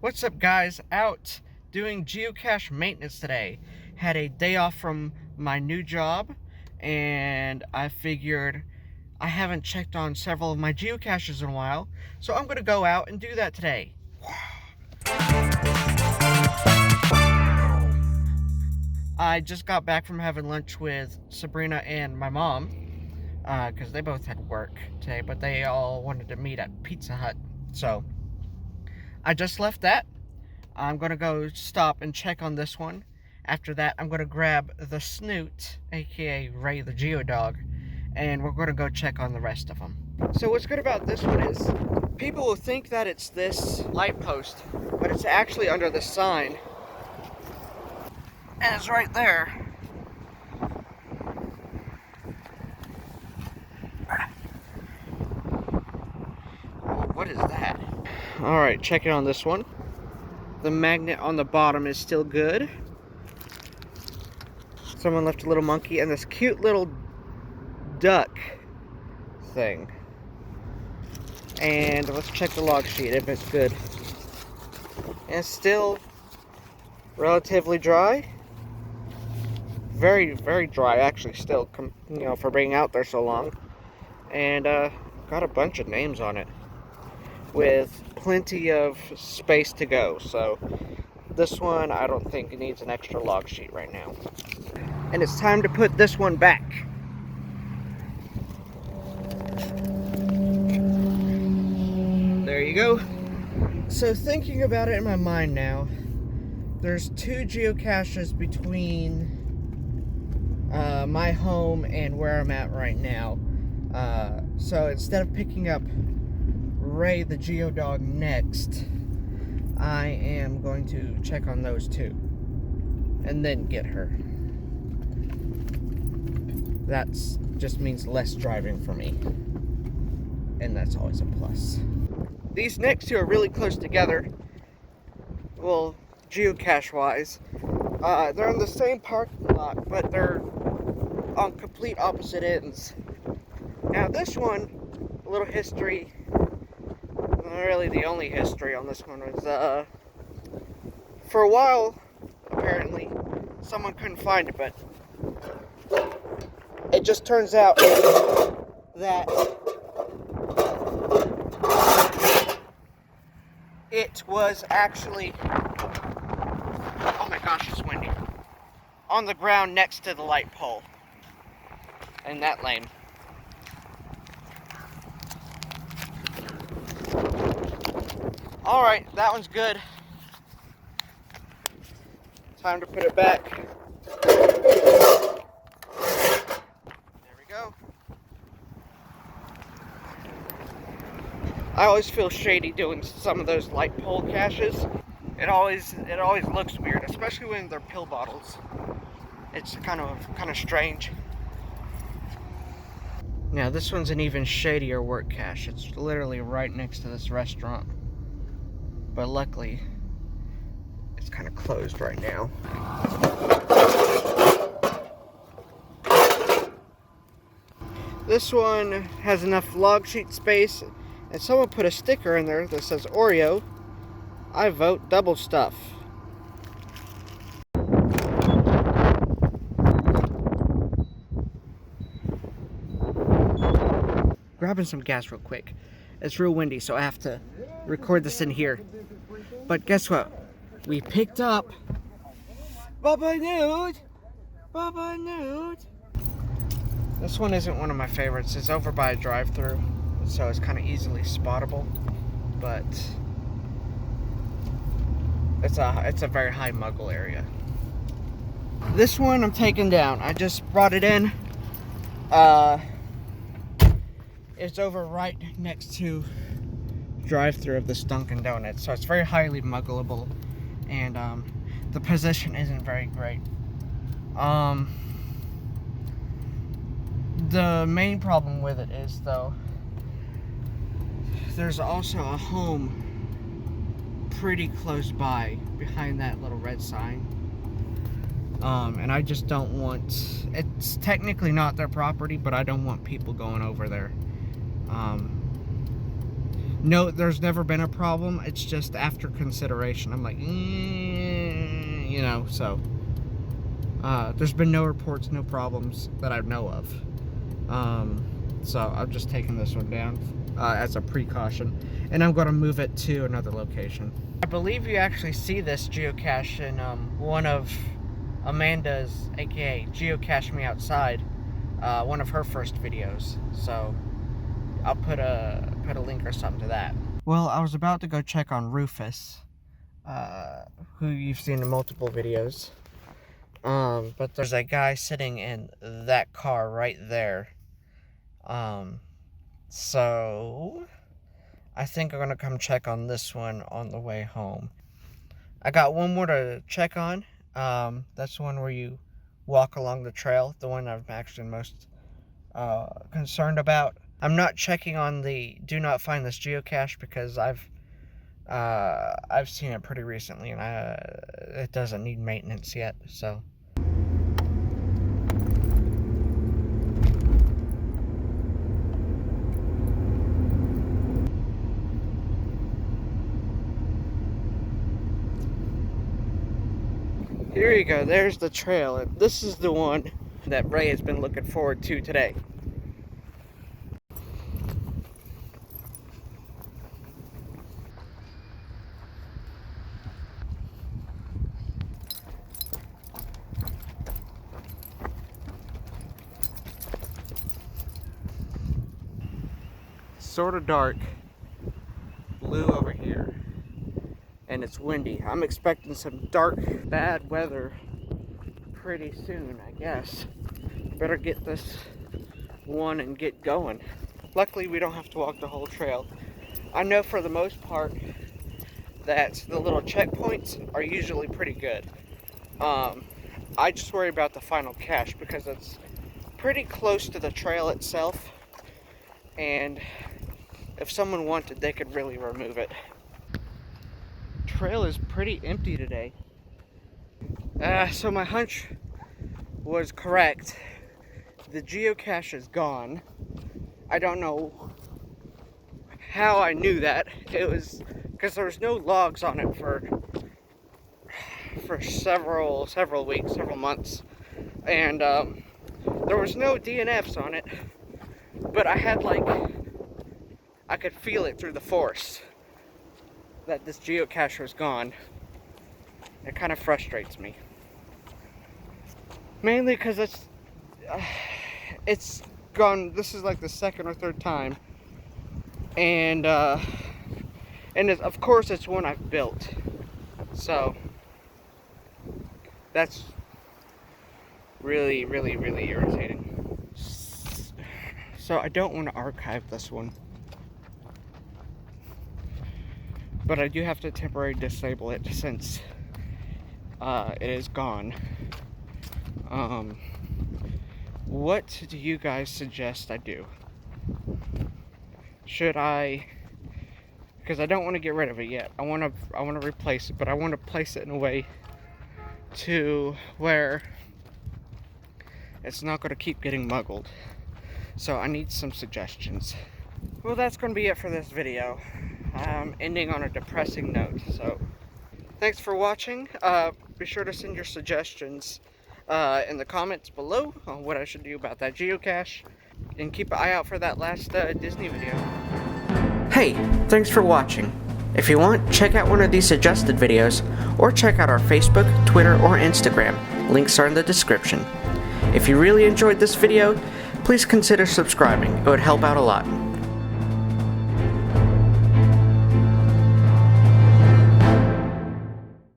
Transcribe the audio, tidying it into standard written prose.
What's up, guys? Out doing geocache maintenance today. Had a day off from my new job, and I figured I haven't checked on several of my geocaches in a while, so I'm gonna go out and do that today. I just got back from having lunch with Sabrina and my mom, because they both had work today, but they all wanted to meet at Pizza Hut. So I just left that. I'm gonna go stop and check on this one. After that, I'm gonna grab the Snoot, aka Ray the Geodog, and we're gonna go check on the rest of them. So what's good about this one is people will think that it's this light post, but it's actually under the sign, and it's right there. Oh, what is that? All right, check it on this one. The magnet on the bottom is still good. Someone left a little monkey and this cute little duck thing. And let's check the log sheet if it's good. And it's still relatively dry. Very, very dry, actually, still, for being out there so long. And got a bunch of names on it, with plenty of space to go. So this one, I don't think it needs an extra log sheet right now. And it's time to put this one back. There you go. So thinking about it in my mind now, there's two geocaches between my home and where I'm at right now. So instead of picking up Ray the Geodog next, I am going to check on those two and then get her. That just means less driving for me, and that's always a plus. These next two are really close together, well, geocache wise. They're in the same parking lot, but they're on complete opposite ends. Now this one, a little history, really the only history on this one was, for a while, apparently, someone couldn't find it, but it just turns out that it was actually, oh my gosh, it's windy, on the ground next to the light pole. And that lame. Alright, that one's good. Time to put it back. There we go. I always feel shady doing some of those light pole caches. It always looks weird, especially when they're pill bottles. It's kind of strange. Now this one's an even shadier work cache. It's literally right next to this restaurant. But luckily, it's kind of closed right now. This one has enough log sheet space, and someone put a sticker in there that says Oreo. I vote double stuff. Grabbing some gas real quick. It's real windy, so I have to record this in here. But guess what? We picked up Bubba Nude. Bubba Nude. This one isn't one of my favorites. It's over by a drive-thru, so it's kind of easily spottable. But it's a very high muggle area. This one I'm taking down. I just brought it in. It's over right next to drive-thru of this Dunkin' Donuts, so it's very highly muggleable, and the position isn't very great. The main problem with it is, though, there's also a home pretty close by, behind that little red sign, and I just don't want, it's technically not their property, but I don't want people going over there. No, there's never been a problem. It's just after consideration. I'm like, you know, so. There's been no reports, no problems that I know of. So I'm just taking this one down as a precaution. And I'm going to move it to another location. I believe you actually see this geocache in one of Amanda's, aka Geocache Me Outside, one of her first videos. So I'll put a link or something to that. Well, I was about to go check on Rufus, who you've seen in multiple videos. But there's a guy sitting in that car right there. So I think I'm gonna come check on this one on the way home. I got one more to check on. That's the one where you walk along the trail, the one I'm actually most concerned about. I'm not checking on the do not find this geocache because I've seen it pretty recently and it doesn't need maintenance yet, so. Here you go, there's the trail, and this is the one that Ray has been looking forward to today. Sort of dark, blue over here, and it's windy. I'm expecting some dark, bad weather pretty soon, I guess. Better get this one and get going. Luckily, we don't have to walk the whole trail. I know for the most part that the little checkpoints are usually pretty good. I just worry about the final cache because it's pretty close to the trail itself, and if someone wanted, they could really remove it. Trail is pretty empty today. So my hunch was correct. The geocache is gone. I don't know how I knew that. It was because there was no logs on it for several weeks, several months, and there was no DNFs on it. But I had I could feel it through the force that this geocache was gone. It kind of frustrates me. Mainly because it's gone. This is like the second or third time, and of course it's one I've built, so that's really irritating. So I don't want to archive this one, but I do have to temporarily disable it since it is gone. What do you guys suggest I do? Should I? Because I don't want to get rid of it yet. I want to replace it, but I want to place it in a way to where it's not going to keep getting muggled. So I need some suggestions. Well, that's going to be it for this video. Ending on a depressing note. So thanks for watching. Be sure to send your suggestions in the comments below on what I should do about that geocache, and keep an eye out for that last Disney video. Hey, thanks for watching. If you want, check out one of these suggested videos, or check out our Facebook, Twitter, or Instagram. Links are in the description. If you really enjoyed this video, please consider subscribing. It would help out a lot.